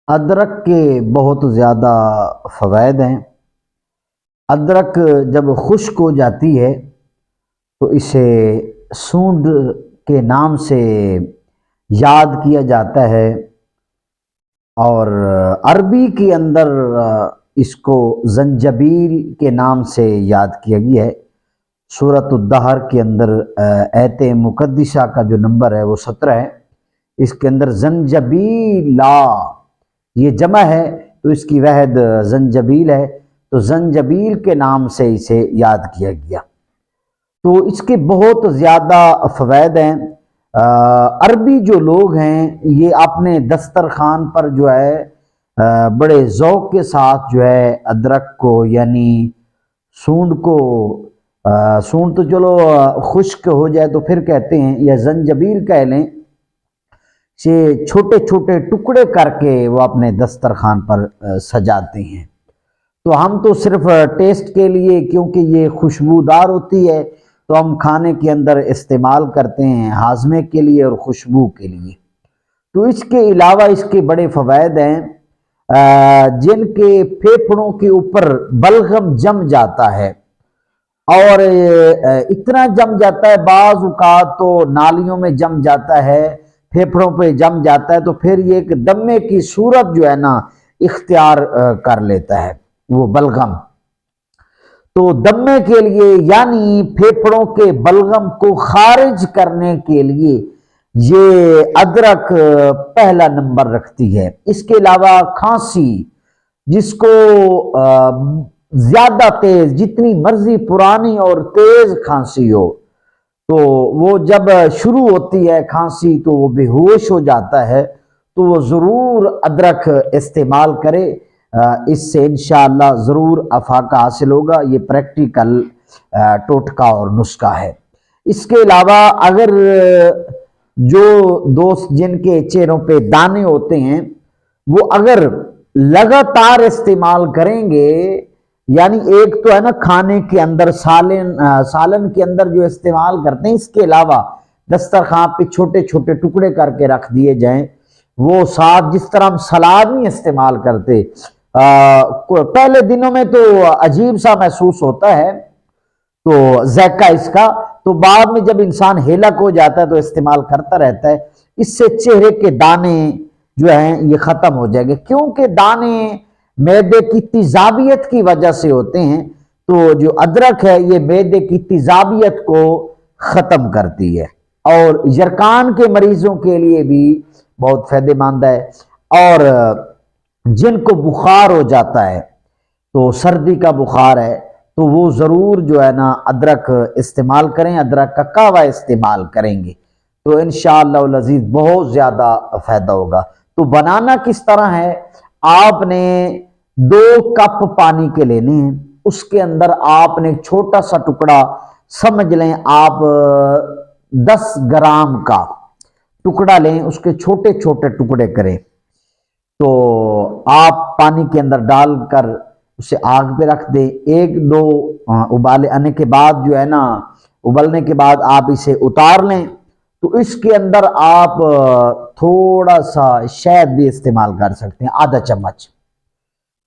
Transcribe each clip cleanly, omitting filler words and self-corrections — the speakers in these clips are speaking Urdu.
ادرک کے بہت زیادہ فوائد ہیں۔ ادرک جب خشک ہو جاتی ہے تو اسے سونڈ کے نام سے یاد کیا جاتا ہے، اور عربی کے اندر اس کو زنجبیل کے نام سے یاد کیا گیا ہے۔ سورۃ الدہر کے اندر آیت مقدسہ کا جو نمبر ہے وہ 17 ہے۔ اس کے اندر زنجبیلا یہ جمع ہے تو اس کی وحد زنجبیل ہے، تو زنجبیل کے نام سے اسے یاد کیا گیا۔ تو اس کے بہت زیادہ فوائد ہیں۔ عربی جو لوگ ہیں یہ اپنے دسترخوان پر جو ہے بڑے ذوق کے ساتھ جو ہے ادرک کو، یعنی سونڈ کو، سونڈ تو چلو خشک ہو جائے تو پھر کہتے ہیں، یا زنجبیل کہہ لیں، سے چھوٹے چھوٹے ٹکڑے کر کے وہ اپنے دسترخوان پر سجاتے ہیں۔ تو ہم تو صرف ٹیسٹ کے لیے، کیونکہ یہ خوشبودار ہوتی ہے تو ہم کھانے کے اندر استعمال کرتے ہیں، ہاضمے کے لیے اور خوشبو کے لیے۔ تو اس کے علاوہ اس کے بڑے فوائد ہیں، جن کے پھیپھڑوں کے اوپر بلغم جم جاتا ہے، اور اتنا جم جاتا ہے بعض اوقات تو نالیوں میں جم جاتا ہے، پھیپھڑوں پہ جم جاتا ہے، تو پھر یہ ایک دمے کی صورت جو ہے نا اختیار کر لیتا ہے وہ بلغم۔ تو دمے کے لیے، یعنی پھیپھڑوں کے بلغم کو خارج کرنے کے لیے یہ ادرک پہلا نمبر رکھتی ہے۔ اس کے علاوہ کھانسی، جس کو زیادہ تیز، جتنی مرضی پرانی اور تیز کھانسی ہو، تو وہ جب شروع ہوتی ہے کھانسی تو وہ بے ہوش ہو جاتا ہے، تو وہ ضرور ادرک استعمال کرے، اس سے انشاءاللہ ضرور افاقہ حاصل ہوگا۔ یہ پریکٹیکل ٹوٹکا اور نسخہ ہے۔ اس کے علاوہ اگر جو دوست جن کے چہروں پہ دانے ہوتے ہیں وہ اگر لگاتار استعمال کریں گے، یعنی ایک تو ہے نا کھانے کے اندر سالن کے اندر جو استعمال کرتے ہیں، اس کے علاوہ دسترخوان پہ چھوٹے چھوٹے ٹکڑے کر کے رکھ دیے جائیں، وہ ساتھ جس طرح ہم سلاد نہیں استعمال کرتے، پہلے دنوں میں تو عجیب سا محسوس ہوتا ہے تو ذائقہ اس کا، تو بعد میں جب انسان ہیلک ہو جاتا ہے تو استعمال کرتا رہتا ہے۔ اس سے چہرے کے دانے جو ہیں یہ ختم ہو جائیں گے، کیونکہ دانے معدے کی تیزابیت کی وجہ سے ہوتے ہیں، تو جو ادرک ہے یہ معدے کی تیزابیت کو ختم کرتی ہے، اور یرقان کے مریضوں کے لیے بھی بہت فائدہ مند ہے۔ اور جن کو بخار ہو جاتا ہے، تو سردی کا بخار ہے، تو وہ ضرور جو ہے نا ادرک استعمال کریں، ادرک کا قہوہ استعمال کریں گے تو انشاءاللہ العزیز بہت زیادہ فائدہ ہوگا۔ تو بنانا کس طرح ہے، آپ نے 2 کپ پانی کے لینے ہیں، اس کے اندر آپ نے چھوٹا سا ٹکڑا، سمجھ لیں آپ 10 گرام کا ٹکڑا لیں، اس کے چھوٹے چھوٹے ٹکڑے کریں، تو آپ پانی کے اندر ڈال کر اسے آگ پہ رکھ دیں۔ 1-2 ابالے آنے کے بعد جو ہے نا، ابلنے کے بعد آپ اسے اتار لیں، تو اس کے اندر آپ تھوڑا سا شہد بھی استعمال کر سکتے ہیں، آدھا چمچ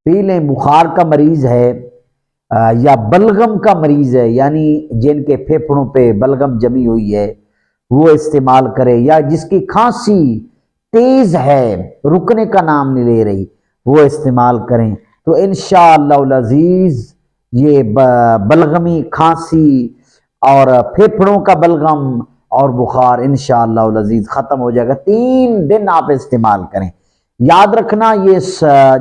پی لیں۔ بخار کا مریض ہے یا بلغم کا مریض ہے، یعنی جن کے پھیپھڑوں پہ بلغم جمی ہوئی ہے، وہ استعمال کرے، یا جس کی کھانسی تیز ہے رکنے کا نام نہیں لے رہی، وہ استعمال کریں، تو انشاءاللہ العزیز یہ بلغمی، کھانسی اور پھیپھڑوں کا بلغم اور بخار انشاءاللہ العزیز ختم ہو جائے گا۔ 3 دن آپ استعمال کریں۔ یاد رکھنا یہ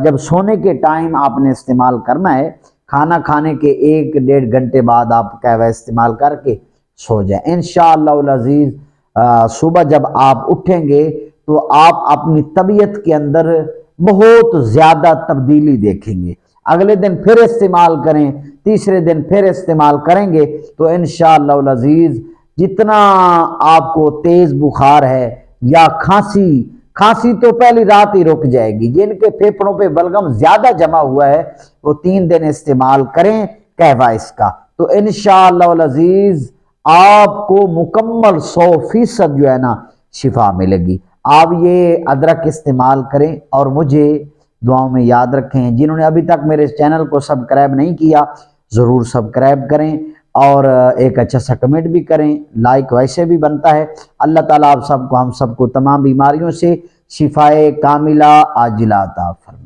جب سونے کے ٹائم آپ نے استعمال کرنا ہے، کھانا کھانے کے 1-1.5 گھنٹے بعد آپ قہوہ استعمال کر کے سو جائیں انشاءاللہ العزیز۔ صبح جب آپ اٹھیں گے تو آپ اپنی طبیعت کے اندر بہت زیادہ تبدیلی دیکھیں گے۔ اگلے دن پھر استعمال کریں، تیسرے دن پھر استعمال کریں گے تو انشاءاللہ العزیز جتنا آپ کو تیز بخار ہے یا کھانسی تو پہلی رات ہی رک جائے گی۔ جن کے پھیپھڑوں پہ بلغم زیادہ جمع ہوا ہے وہ 3 دن استعمال کریں قہوہ اس کا، تو انشاءاللہ العزیز آپ کو مکمل 100% جو ہے نا شفا ملے گی۔ آپ یہ ادرک استعمال کریں اور مجھے دعاؤں میں یاد رکھیں۔ جنہوں نے ابھی تک میرے اس چینل کو سبسکرائب نہیں کیا ضرور سبسکرائب کریں اور ایک اچھا سا کمنٹ بھی کریں، لائک ویسے بھی بنتا ہے۔ اللہ تعالیٰ آپ سب کو، ہم سب کو تمام بیماریوں سے شفائے کاملہ عاجلہ عطا فرمائے۔